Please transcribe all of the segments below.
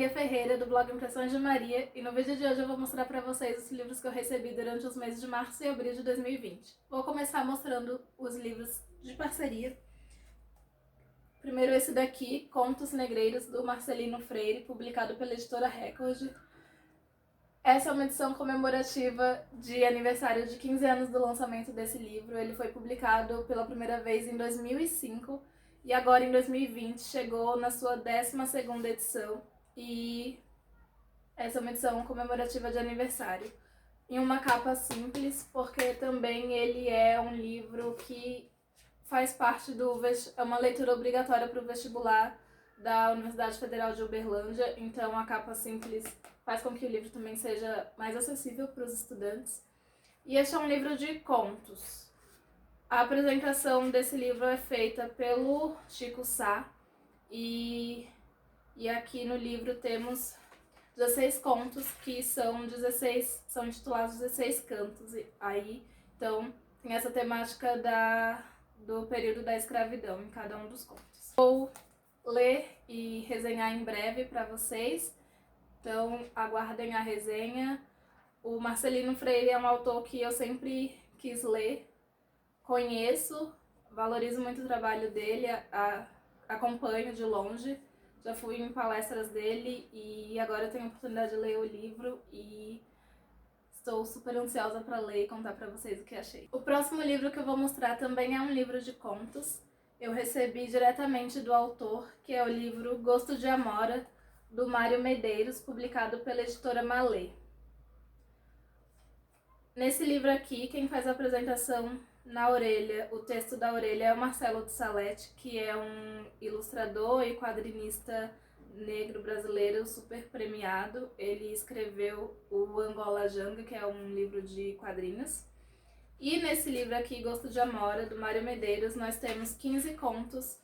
Maria Ferreira, do blog Impressões de Maria, e no vídeo de hoje eu vou mostrar para vocês os livros que eu recebi durante os meses de março e abril de 2020. Vou começar mostrando os livros de parceria. Primeiro esse daqui, Contos Negreiros, do Marcelino Freire, publicado pela editora Record. Essa é uma edição comemorativa de aniversário de 15 anos do lançamento desse livro. Ele foi publicado pela primeira vez em 2005 e agora em 2020 chegou na sua 12ª edição. E essa é uma edição comemorativa de aniversário. Em uma capa simples, porque também ele é um livro que faz parte é uma leitura obrigatória para o vestibular da Universidade Federal de Uberlândia, então a capa simples faz com que o livro também seja mais acessível para os estudantes. E este é um livro de contos. A apresentação desse livro é feita pelo Chico Sá e aqui no livro temos 16 contos que são intitulados 16 cantos. Aí, então, tem essa temática do período da escravidão em cada um dos contos. Vou ler e resenhar em breve para vocês, então aguardem a resenha. O Marcelino Freire é um autor que eu sempre quis ler, conheço, valorizo muito o trabalho dele, acompanho de longe, já fui em palestras dele e agora eu tenho a oportunidade de ler o livro e estou super ansiosa para ler e contar para vocês o que achei. O próximo livro que eu vou mostrar também é um livro de contos. Eu recebi diretamente do autor, que é o livro Gosto de Amora, do Mário Medeiros, publicado pela editora Malê. Nesse livro aqui, quem faz a apresentação na orelha, o texto da orelha, é o Marcelo de Salete, que é um ilustrador e quadrinista negro brasileiro super premiado. Ele escreveu o Angola Janga, que é um livro de quadrinhos. E nesse livro aqui, Gosto de Amora, do Mário Medeiros, nós temos 15 contos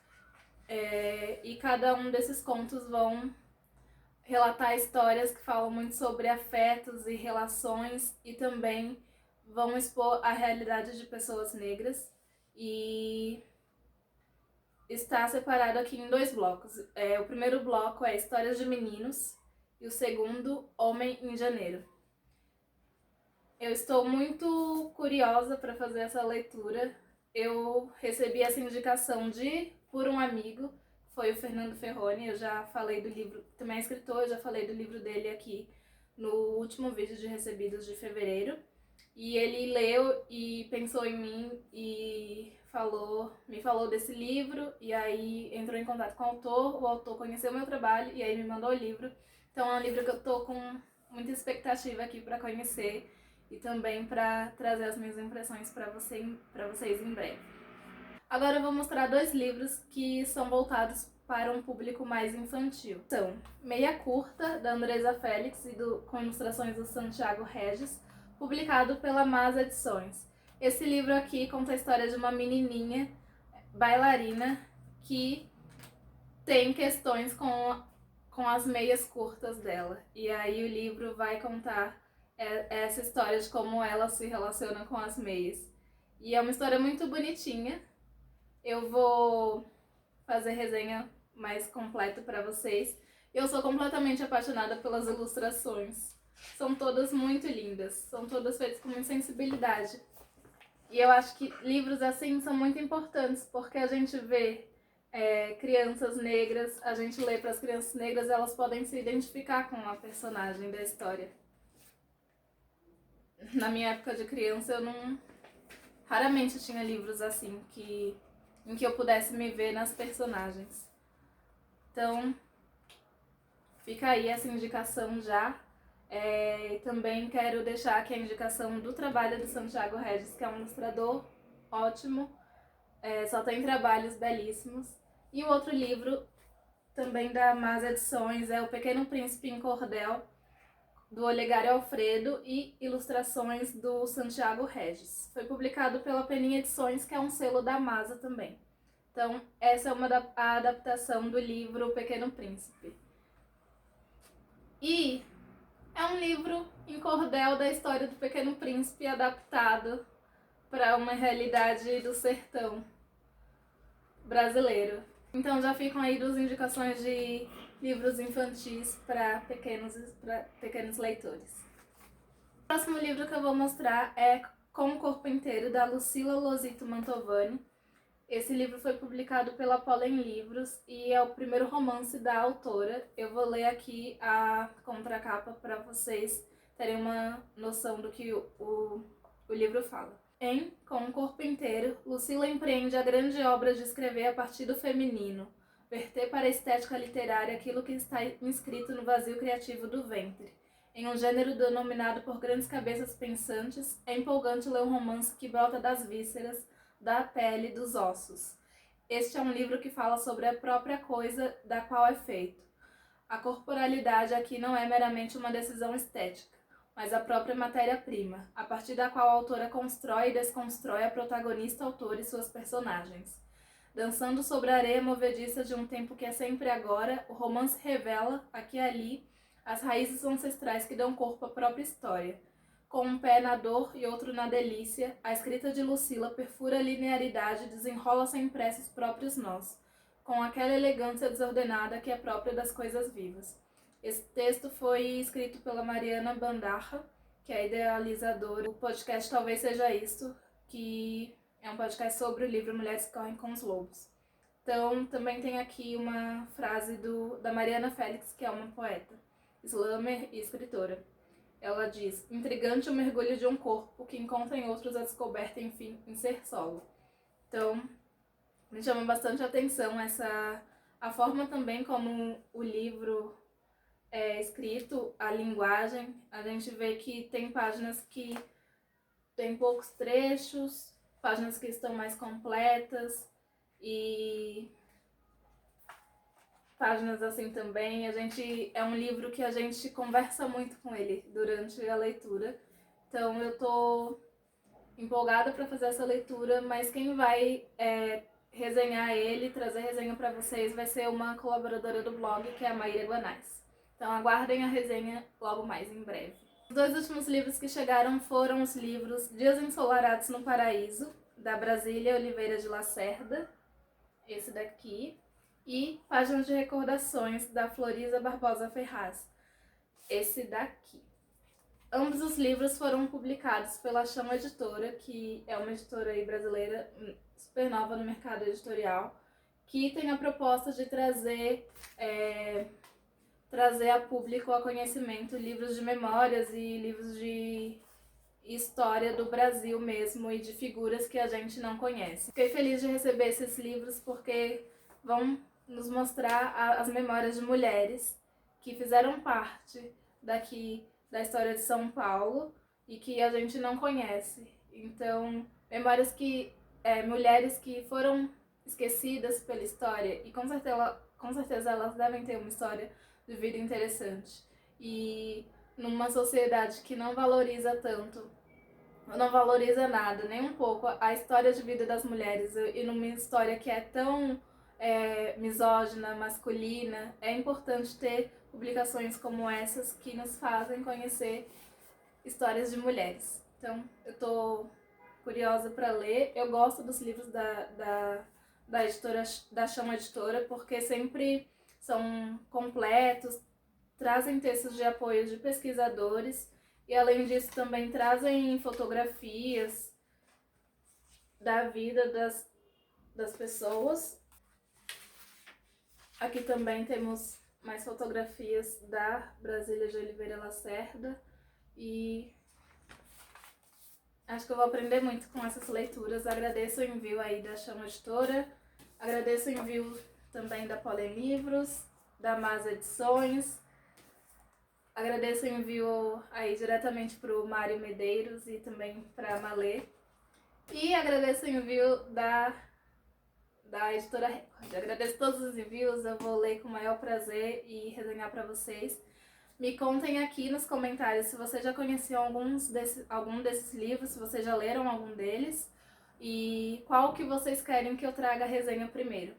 e cada um desses contos vão relatar histórias que falam muito sobre afetos e relações e também vão expor a realidade de pessoas negras. E está separado aqui em 2 blocos. O primeiro bloco é Histórias de Meninos e o segundo, Homem em Janeiro. Eu estou muito curiosa para fazer essa leitura. Eu recebi essa indicação por um amigo, foi o Fernando Ferroni. Eu já falei do livro, também é escritor, eu já falei do livro dele aqui no último vídeo de recebidos de fevereiro. E ele leu e pensou em mim e me falou desse livro, e aí entrou em contato com o autor conheceu o meu trabalho e aí me mandou o livro. Então é um livro que eu estou com muita expectativa aqui para conhecer e também para trazer as minhas impressões para vocês em breve. Agora eu vou mostrar 2 livros que são voltados para um público mais infantil. São Meia Curta, da Andresa Félix e com ilustrações do Santiago Regis, publicado pela Mas Edições. Esse livro aqui conta a história de uma menininha bailarina que tem questões com as meias curtas dela. E aí o livro vai contar essa história de como ela se relaciona com as meias. E é uma história muito bonitinha. Eu vou fazer resenha mais completa para vocês. Eu sou completamente apaixonada pelas ilustrações. São todas muito lindas, são todas feitas com muita sensibilidade. E eu acho que livros assim são muito importantes, porque a gente vê crianças negras, a gente lê para as crianças negras, elas podem se identificar com a personagem da história. Na minha época de criança, raramente tinha livros assim, em que eu pudesse me ver nas personagens. Então, fica aí essa indicação já. Também quero deixar aqui a indicação do trabalho do Santiago Regis, que é um ilustrador ótimo, só tem trabalhos belíssimos. E o outro livro, também da Mas Edições, é O Pequeno Príncipe em Cordel, do Olegário Alfredo, e ilustrações do Santiago Regis. Foi publicado pela Peninha Edições, que é um selo da Masa também. Então, essa é a adaptação do livro O Pequeno Príncipe. E é um livro em cordel da história do Pequeno Príncipe adaptado para uma realidade do sertão brasileiro. Então já ficam aí 2 indicações de livros infantis para pequenos leitores. O próximo livro que eu vou mostrar é Com o Corpo Inteiro, da Lucila Losito Mantovani. Esse livro foi publicado pela Pollen Livros e é o primeiro romance da autora. Eu vou ler aqui a contracapa para vocês terem uma noção do que o livro fala. Em Com o Corpo Inteiro, Lucila empreende a grande obra de escrever a partir do feminino, verter para a estética literária aquilo que está inscrito no vazio criativo do ventre. Em um gênero denominado por grandes cabeças pensantes, é empolgante ler um romance que brota das vísceras, da pele, dos ossos. Este é um livro que fala sobre a própria coisa da qual é feito. A corporalidade aqui não é meramente uma decisão estética, mas a própria matéria-prima, a partir da qual a autora constrói e desconstrói a protagonista, autor e suas personagens. Dançando sobre a areia movediça de um tempo que é sempre agora, o romance revela, aqui e ali, as raízes ancestrais que dão corpo à própria história. Com um pé na dor e outro na delícia, a escrita de Lucila perfura a linearidade e desenrola sem pressa os próprios nós, com aquela elegância desordenada que é própria das coisas vivas. Esse texto foi escrito pela Mariana Bandarra, que é a idealizadora do podcast Talvez Seja Isto, que é um podcast sobre o livro Mulheres que Correm com os Lobos. Então, também tem aqui uma frase da Mariana Félix, que é uma poeta, slammer e escritora. Ela diz: intrigante o mergulho de um corpo que encontra em outros a descoberta, enfim, em ser solo. Então, me chama bastante atenção a forma também como o livro é escrito, a linguagem. A gente vê que tem páginas que tem poucos trechos, páginas que estão mais completas e páginas assim também. É um livro que a gente conversa muito com ele durante a leitura. Então eu tô empolgada para fazer essa leitura, mas quem vai resenhar ele, trazer resenha para vocês, vai ser uma colaboradora do blog, que é a Maíra Guanais. Então aguardem a resenha logo mais em breve. Os 2 últimos livros que chegaram foram os livros Dias Ensolarados no Paraíso, da Brasília Oliveira de Lacerda, esse daqui, e Páginas de Recordações, da Florisa Barbosa Ferraz, esse daqui. Ambos os livros foram publicados pela Chama Editora, que é uma editora aí brasileira super nova no mercado editorial, que tem a proposta de trazer a público a conhecimento livros de memórias e livros de história do Brasil mesmo e de figuras que a gente não conhece. Fiquei feliz de receber esses livros porque vão nos mostrar as memórias de mulheres que fizeram parte daqui da história de São Paulo e que a gente não conhece. Então, memórias mulheres que foram esquecidas pela história e com certeza elas devem ter uma história de vida interessante. E numa sociedade que não valoriza tanto, não valoriza nada, nem um pouco, a história de vida das mulheres, e numa história que é tão misógina, masculina, é importante ter publicações como essas que nos fazem conhecer histórias de mulheres. Então, eu tô curiosa para ler. Eu gosto dos livros da editora, da Chama Editora, porque sempre são completos, trazem textos de apoio de pesquisadores e, além disso, também trazem fotografias da vida das pessoas. Aqui também temos mais fotografias da Brasília de Oliveira Lacerda e acho que eu vou aprender muito com essas leituras. Agradeço o envio aí da Chama Editora, agradeço o envio também da Pollen Livros, da Mas Edições, agradeço o envio aí diretamente para o Mário Medeiros e também para a Malê, e agradeço o envio da Editora Record. Agradeço todos os envios, eu vou ler com o maior prazer e resenhar para vocês. Me contem aqui nos comentários se vocês já conheciam algum desses livros, se vocês já leram algum deles e qual que vocês querem que eu traga a resenha primeiro.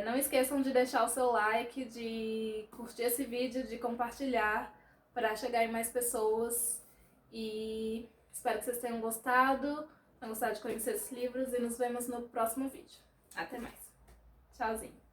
Não esqueçam de deixar o seu like, de curtir esse vídeo, de compartilhar para chegar em mais pessoas e espero que vocês tenham gostado de conhecer esses livros e nos vemos no próximo vídeo. Até mais! Tchauzinho.